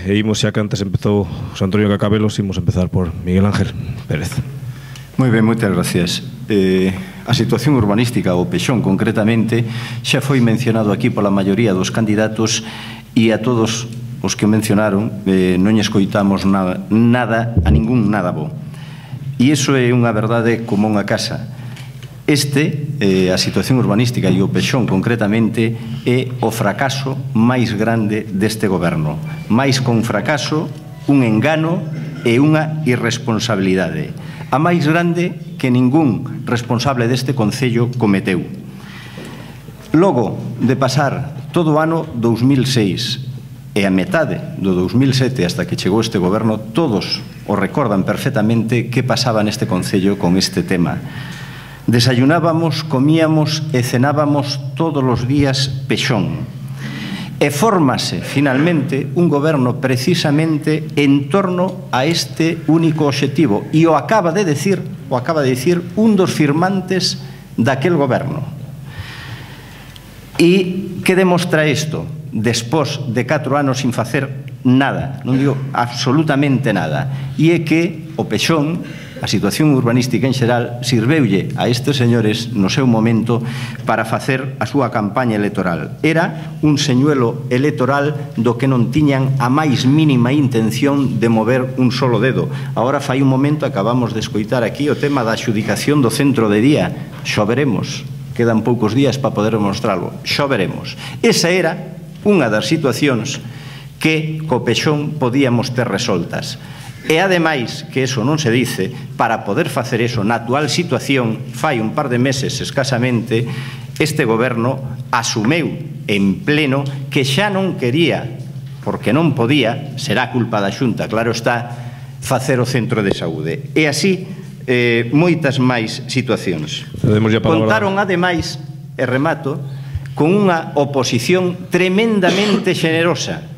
E imos xa que antes empezou José Antonio Cacabelos, imos empezar por Miguel Ángel Pérez. Moi ben, moitas gracias. A situación urbanística, o Pexón concretamente, xa foi mencionado aquí pola maioría dos candidatos e a todos os que mencionaron non escoitamos nada, a ningún nada bo. E iso é unha verdade como unha casa. A situación urbanística e o Pexón concretamente é o fracaso máis grande deste goberno. Mais con fracaso, un engano e unha irresponsabilidade. A máis grande que ningún responsable deste concello cometeu. Logo de pasar todo o ano 2006 e a metade do 2007 hasta que chegou este goberno, todos o recordan perfectamente que pasaba neste concello con este tema. Desayunábamos, comíamos e cenábamos todos os días Pexón. E fórmase, finalmente, un goberno precisamente en torno a este único obxectivo. E o acaba de dicir un dos firmantes daquel goberno. E que demostra isto? Despois de 4 anos sin facer nada, non digo absolutamente nada, e é que o Pexón, a situación urbanística en xeral, sirveulle a estes señores no seu momento para facer a súa campaña electoral. Era un señuelo electoral do que non tiñan a máis mínima intención de mover un solo dedo. Agora fai un momento acabamos de escoitar aquí o tema da adxudicación do centro de día. Xo veremos, quedan poucos días para poder mostrarlo. Xo veremos. Esa era unha das situacións que co Pexón podíamos ter resoltas. E ademais, que eso non se dice, para poder facer eso na actual situación, fai un par de meses escasamente, este goberno asumeu en pleno que xa non quería, porque non podía, será culpa da Xunta, claro está, facer o centro de saúde. E así, moitas máis situacións. Contaron ademais, e remato, con unha oposición tremendamente xenerosa,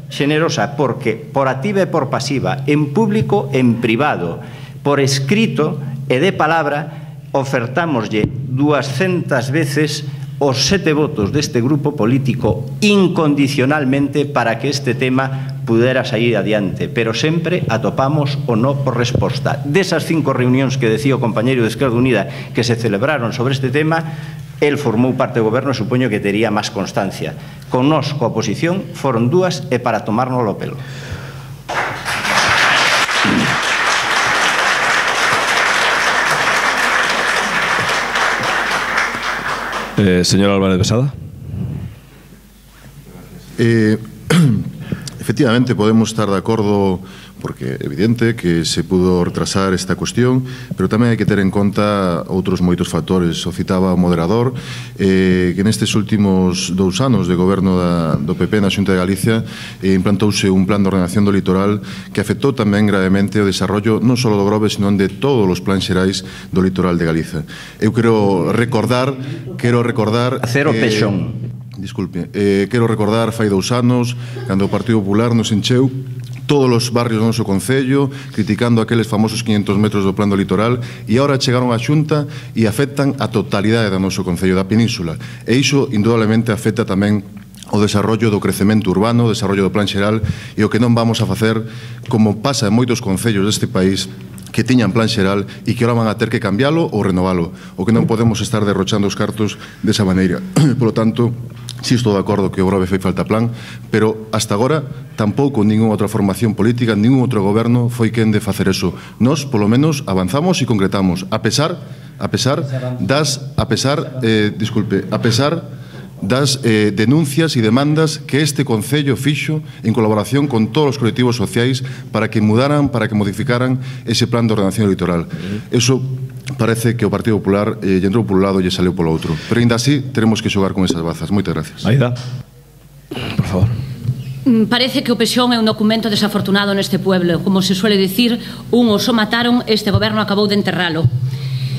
porque por activa e por pasiva, en público e en privado, por escrito e de palabra, ofertámoslle 200 veces os 7 votos deste grupo político incondicionalmente para que este tema pudera sair adiante, pero sempre atopamos o no por resposta. Desas 5 reunións que decía o compañeiro de Esquerda Unida que se celebraron sobre este tema, el formou parte do goberno e supoño que tería máis constancia. Con nós, coa oposición, foron 2 e para tomárnoslo o pelo. Señor Álvarez Besada. Efectivamente, podemos estar de acordo porque é evidente que se pudo retrasar esta cuestión, pero tamén hai que ter en conta outros moitos factores. O citaba o moderador, que nestes últimos 2 anos de goberno do PP na Xunta de Galicia implantouse un plan de ordenación do litoral que afectou tamén gravemente o desarrollo non só do Grove, sino de todos os plans xerais do litoral de Galiza. Eu quero recordar Cero Pexón. Disculpe, quero recordar fai 2 anos cando o Partido Popular nos encheu todos os barrios do noso concello criticando aqueles famosos 500 metros do plan do litoral e agora chegaron á Xunta e afectan a totalidade do noso concello, da península, e iso indudablemente afecta tamén o desarrollo do crecemento urbano, o desarrollo do plan xeral, e o que non vamos a facer, como pasa en moitos concellos deste país que tiñan plan xeral e que ahora van a ter que cambiálo ou renovalo, o que non podemos estar derrochando os cartos desa maneira. Por lo tanto, si estou de acordo que o Grove fai falta plan, pero hasta agora tampouco ninguna outra formación política, ningún outro goberno foi quen de facer eso. Nós, polo menos, avanzamos e concretamos, a pesar das denuncias e demandas que este Concello fixo en colaboración con todos os colectivos sociais para que mudaran, para que modificaran ese plan de ordenación litoral. Eso parece que o Partido Popular lle entrou por un lado e lle saleu polo outro. Pero ainda así, teremos que xogar con esas bazas. Moitas gracias. Aida, por favor. Parece que o Pexón é un documento desafortunado neste pueblo. Como se suele dicir, uns o mataron, este goberno acabou de enterralo.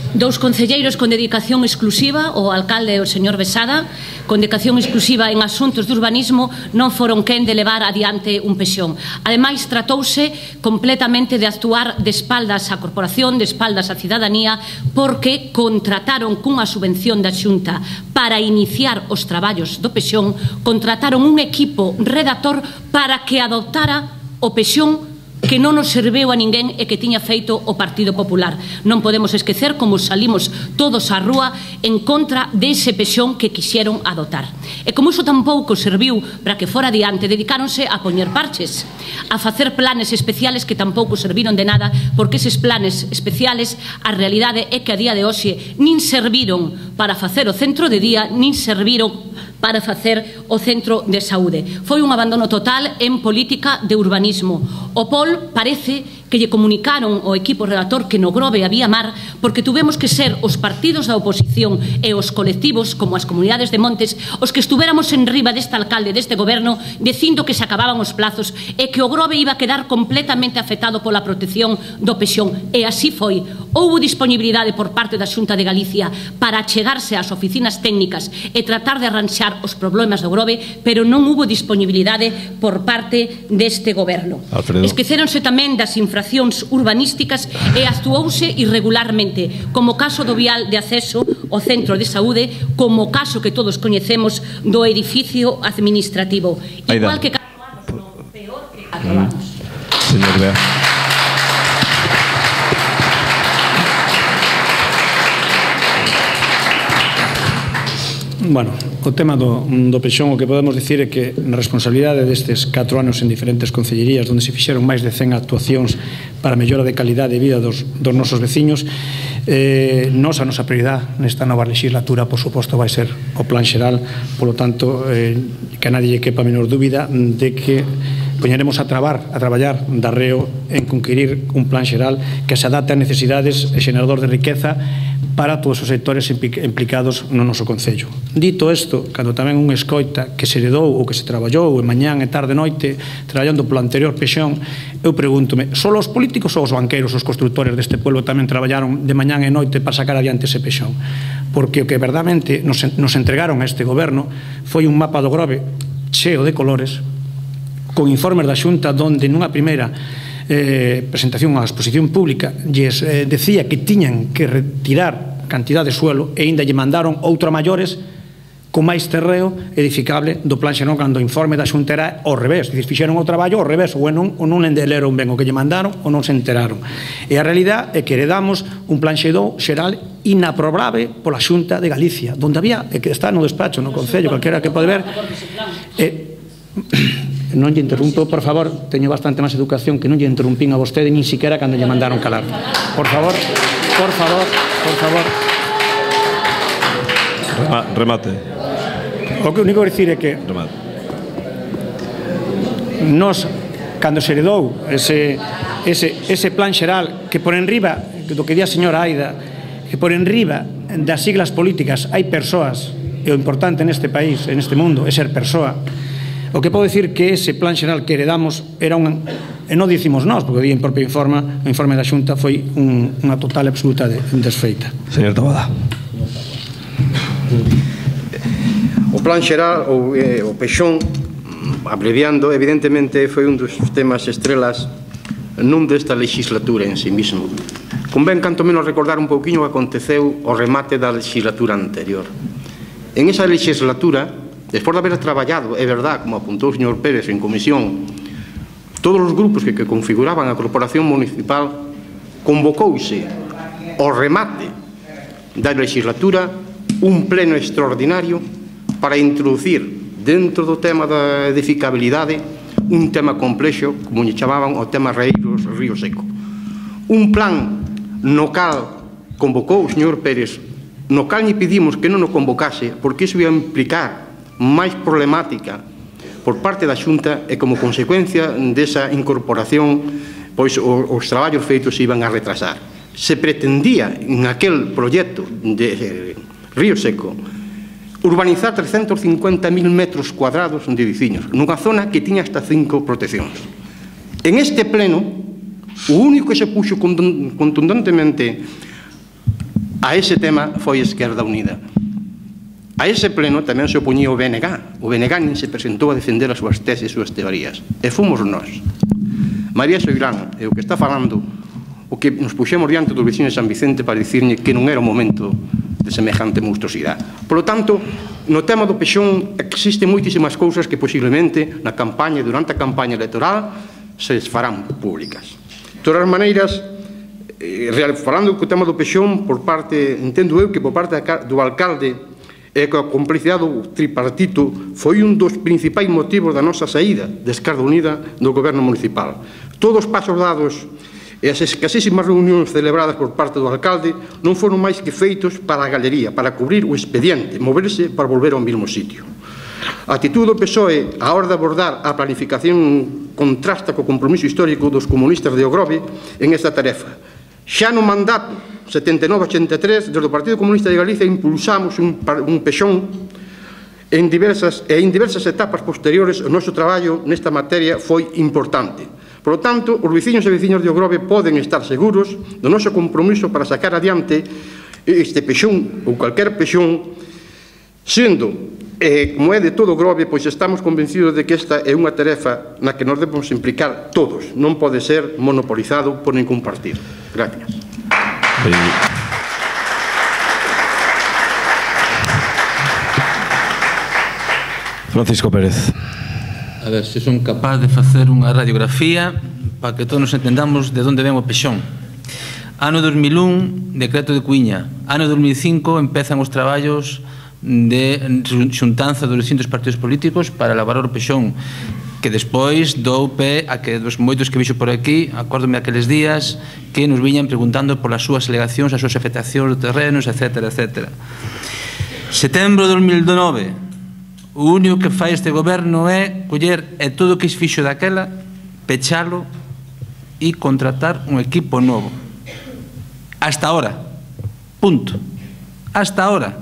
2 concelleiros con dedicación exclusiva, o alcalde e o señor Besada, con dedicación exclusiva en asuntos de urbanismo, non foron quen de levar adiante un Pexón. Ademais, tratouse completamente de actuar de espaldas á corporación, de espaldas á cidadanía, porque contrataron cunha subvención da Xunta para iniciar os traballos do Pexón, contrataron un equipo redactor para que adoptara o pexón que non nos serveu a ninguén e que tiña feito o Partido Popular. Non podemos esquecer como salimos todos á rúa en contra dese pexón que quixeron adotar. E como iso tampouco serviu para que fora adiante, dedicáronse a poñer parches, a facer planes especiales que tampouco serviron de nada, porque eses planes especiales, a realidade é que a día de hoxe nin serviron para facer o centro de día, nin serviron para facer o centro de saúde. Foi un abandono total en política de urbanismo. O POL parece que lle comunicaron ao equipo relator que no Grove había mar porque tuvemos que ser os partidos da oposición e os colectivos, como as comunidades de montes, os que estuvéramos en riba deste alcalde, deste goberno, dicindo que se acababan os plazos e que o Grove iba a quedar completamente afectado pola protección do pexón. E así foi. Houbo disponibilidade por parte da Xunta de Galicia para achegarse ás oficinas técnicas e tratar de arranxar os problemas do Grove, pero non hubo disponibilidade por parte deste goberno. Alfredo. Esquecéronse tamén das infraccións urbanísticas e actuouse irregularmente, como o caso do vial de acceso ao centro de saúde, como o caso que todos coñecemos do edificio administrativo. Igual que 4 anos, peor que 4 anos. Señor Bea. Bueno, o tema do pexón, o que podemos dicir é que na responsabilidade destes 4 anos en diferentes concellerías onde se fixeron máis de 100 actuacións para a mellora de calidade de vida dos nosos veciños, a nosa prioridade nesta nova legislatura, por suposto, vai ser o plan xeral. Polo tanto, que a nadie lle quepa a menor dúbida de que poñeremos a traballar darreo en conquirir un plan xeral que se adapte ás necesidades e xenerador de riqueza para todos os sectores implicados no noso Concello. Dito isto, cando tamén un escoita que se heredou ou que se traballou en mañán e tarde e noite traballando polo anterior pexón, eu pregúntome, só os políticos ou os banqueiros, os constructores deste pueblo tamén traballaron de mañán e noite para sacar adiante ese pexón? Porque o que verdadeiramente nos entregaron a este goberno foi un mapa do Grove cheo de colores, con informes da Xunta donde nunha primeira presentación á exposición pública lles decía que tiñan que retirar cantidad de suelo e ainda lle mandaron outro a maiores con máis terreo edificable do plan xeral, cando o informe da Xunta era ao revés, fixeron o traballo ao revés, ou non endeleron ben o que lle mandaron ou non se enteraron. E a realidade é que heredamos un plan xeral inaprobable pola Xunta de Galicia, donde había, que está no despacho, no Concello, calquera que pode ver. Non lle interrumpo, por favor, teño bastante máis educación que non lle interrumpín a vostede nin siquiera cando lle mandaron calar. Por favor, por favor, por favor. Remate. O que único que dicir é que nos, cando se heredou ese plan xeral que por enriba do que di a señora Aida, que por enriba das siglas políticas hai persoas, e o importante neste país, en este mundo, é ser persoa. O que podo dicir que ese plan xeral que heredamos era e non dicimos nós, porque o propio informe da Xunta foi unha total e absoluta desfeita. Señor Tabada. O plan xeral, ou o pexón, abreviando, evidentemente foi un dos temas estrelas non desta legislatura en sí mismo. Convén canto menos recordar un pouquiño o que aconteceu ao remate da legislatura anterior. En esa legislatura, despois de haber traballado, é verdad, como apuntou o señor Pérez en comisión, todos os grupos que configuraban a corporación municipal, convocouse ao remate da legislatura un pleno extraordinario para introducir dentro do tema da edificabilidade un tema complexo, como lle chamaban o tema Reíros Río Seco. Un plan no cal convocou o señor Pérez, no cal lle pedimos que non o convocase, porque iso ia implicar máis problemática por parte da Xunta e como consecuencia desa incorporación, pois os traballos feitos se iban a retrasar. Se pretendía en aquel proxecto de Río Seco urbanizar 350.000 metros cuadrados de veciños nunha zona que tiña hasta 5 proteccións. En este pleno, o único que se puxo contundentemente a ese tema foi Esquerda Unida. A ese pleno tamén se opoñía o BNG. O BNG nin se presentou a defender as súas teses e as súas teorías. E fomos nós. María Soirán, é o que está falando, o que nos puxemos diante dos vecinos de San Vicente para dicirne que non era o momento de semejante monstruosidade. Por lo tanto, no tema do pexón existen moitísimas cousas que posiblemente na campaña, durante a campaña electoral, se farán públicas. De todas as maneiras, falando co tema do pexón, por parte, entendo eu que por parte do alcalde e coa complicidade do tripartito foi un dos principais motivos da nosa saída de Esquerda Unida do goberno municipal. Todos os pasos dados e as escasísimas reunións celebradas por parte do alcalde non foron máis que feitos para a galería, para cubrir o expediente, moverse para volver ao mesmo sitio. A actitude do PSOE a hora de abordar a planificación contrasta co compromiso histórico dos comunistas de Ogrove en esta tarefa. Xa no mandato 79-83, desde o Partido Comunista de Galicia impulsamos un pexón en diversas etapas posteriores. O noso traballo nesta materia foi importante. Por lo tanto, os veciños e veciñas de Ogrove poden estar seguros do noso compromiso para sacar adiante este pexón ou calquer pexón, sendo, como é de todo Ogrove, pois estamos convencidos de que esta é unha tarefa na que nos debemos implicar todos. Non pode ser monopolizado por ningún partido. Gracias. Francisco Pérez. A ver, se son capaz de facer unha radiografía para que todos nos entendamos de onde ven o pexón. Ano 2001, decreto de Cuíña. Ano 2005, empezan os traballos de xuntanza dos distintos partidos políticos para elaborar o pexón, que despois dou pé a que dos moitos que vixo por aquí, acórdome aqueles días que nos viñan preguntando polas súas alegacións, as súas afectacións de terrenos, etc. Setembro de 2009, o único que fai este goberno é coller todo o que se fixo daquela, pechalo e contratar un equipo novo. Hasta ahora, punto. Hasta ahora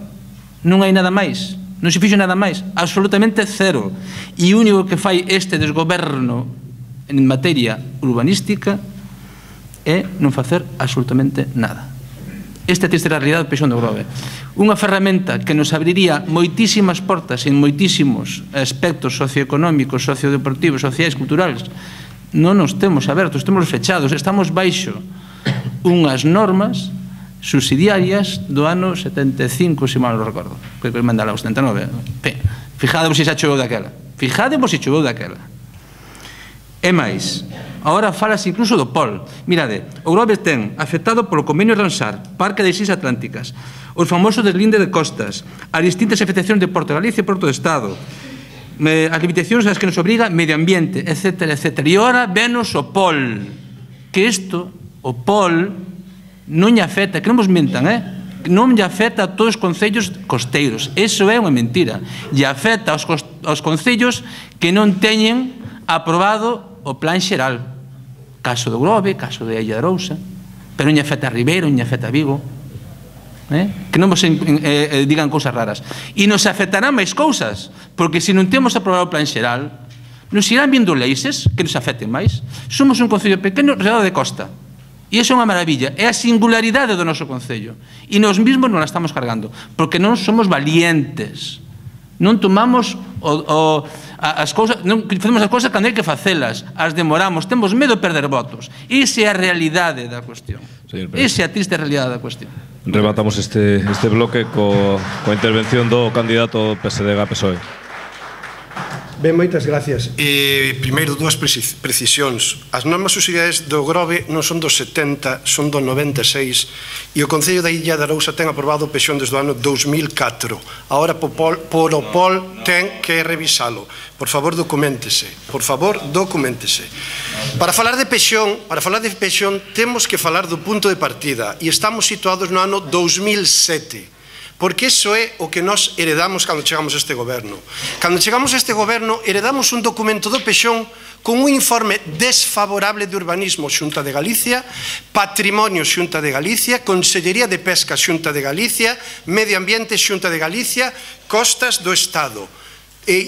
non hai nada máis. Non se fixo nada máis, absolutamente cero. E o único que fai este desgoberno en materia urbanística é non facer absolutamente nada. Esta é a triste realidade do pexón de Ogrove. Unha ferramenta que nos abriría moitísimas portas en moitísimos aspectos socioeconómicos, sociodeportivos, sociais, culturales. Non nos temos abertos, temos fechados, estamos baixo unhas normas subsidiarias do ano 75, se mal non recordo, que mandala o 79. Fijade se xa choveu daquela. Fijade se choveu daquela. E máis, agora falase incluso do POL. Mirade, Ogrove ten afectado polo convenio Ramsar, Parque das Islas Atlánticas, os famosos deslinde de costas, as distintas afectacións de Porto de Galicia e Porto do Estado, as limitacións ás que nos obriga medio ambiente, etc. E agora venos o POL, que isto, o POL, non lle afecta, que non vos mentan, non lle afecta a todos os concellos costeiros. Eso é unha mentira. Lle afecta aos concellos que non teñen aprobado o plan xeral. Caso de Ogrove, caso de Illa de Arousa, pero non lle afecta a Ribeiro, non lle afecta a Vigo. Que non vos digan cousas raras. E nos afectarán máis cousas, porque se non temos aprobado o plan xeral, nos irán vindo leixes que nos afecten máis. Somos un concello pequeno rodeado de costa. E iso é unha maravilla, é a singularidade do noso concello. E nos mesmos non la estamos cargando, porque non somos valientes. Non tomamos as cousas, non facemos as cousas cando hai que facelas, as demoramos, temos medo de perder votos. Esa é a realidade da cuestión. Esa é a triste realidade da cuestión. Rematamos este bloque coa intervención do candidato PSDG-PSOE. Ben, moitas gracias. Primeiro, dúas precisións. As normas subsidiarias do Grove non son dos 70, son do 96, e o Concello da Illa de Arousa ten aprobado o pexón desde o ano 2004. Agora, por o POL, ten que revisalo. Por favor, documéntese. Por favor, documéntese. Para falar de pexón, temos que falar do punto de partida, e estamos situados no ano 2007. Porque iso é o que nós heredamos cando chegamos a este goberno. Cando chegamos a este goberno, heredamos un documento do pexón con un informe desfavorable de urbanismo Xunta de Galicia, Patrimonio Xunta de Galicia, Consellería de Pesca Xunta de Galicia, Medio Ambiente Xunta de Galicia, Costas do Estado.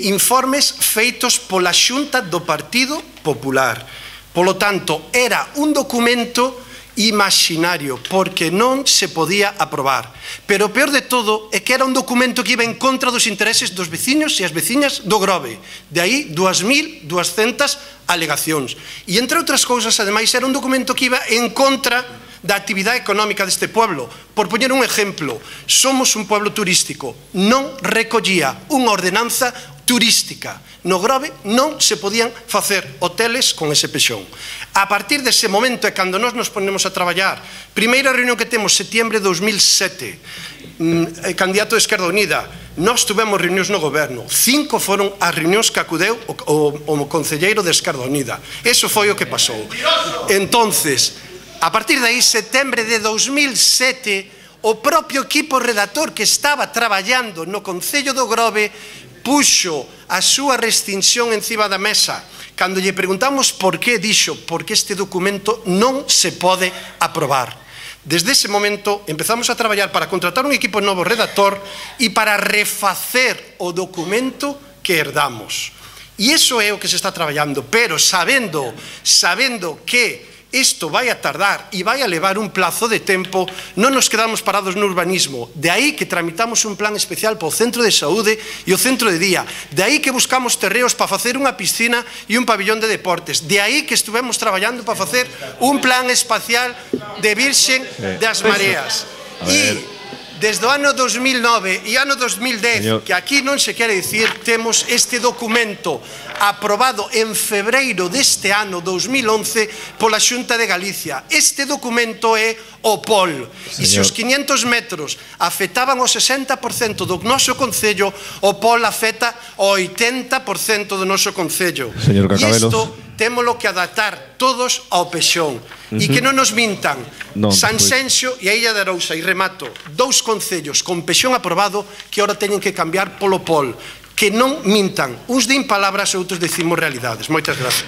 Informes feitos pola Xunta do Partido Popular. Polo tanto, era un documento imaginario, porque non se podía aprobar. Pero o peor de todo é que era un documento que iba en contra dos intereses dos veciños e as veciñas do Grove. De aí 2.200 alegacións. E entre outras cousas, ademais, era un documento que iba en contra da actividade económica deste pueblo. Por poñer un exemplo, somos un pueblo turístico. Non recollía unha ordenanza turística. No Grove non se podían facer hoteles con ese pexón. A partir dese momento é cando nós nos ponemos a traballar. Primeira reunión que temos, setiembre de 2007, candidato de Esquerda Unida, nós tuvemos reunións no goberno, 5 foron as reunións que acudeu o concelleiro de Esquerda Unida. Eso foi o que pasou. Entonces, a partir de aí, setembro de 2007, o propio equipo redactor que estaba traballando no Concello do Grove puxo a súa rescinsión encima da mesa. Cando lle preguntamos por que, dixo, porque este documento non se pode aprobar. Desde ese momento empezamos a traballar para contratar un equipo novo redactor e para refacer o documento que herdamos. E iso é o que se está traballando, pero sabendo que isto vai a tardar e vai a levar un plazo de tempo, non nos quedamos parados no urbanismo. De aí que tramitamos un plan especial para o centro de saúde e o centro de día. De aí que buscamos terreos para facer unha piscina e un pabillón de deportes. De aí que estuvemos traballando para facer un plan espacial de Virxen das Mareas. E desde o ano 2009 e ano 2010, que aquí non se quere dicir, temos este documento aprobado en febreiro deste ano 2011 pola Xunta de Galicia. Este documento é o POL. E se os 500 metros afectaban o 60% do noso concello, o POL afecta o 80% do noso concello. E isto témolo que adaptar todos ao pexón. E que non nos mintan. Sanxenxo e a Illa de Arousa, e remato, 2 concellos con pexón aprobado que ahora teñen que cambiar polo POL. Que non mintan. Uns din palabras e outros decimos realidades. Moitas gracias.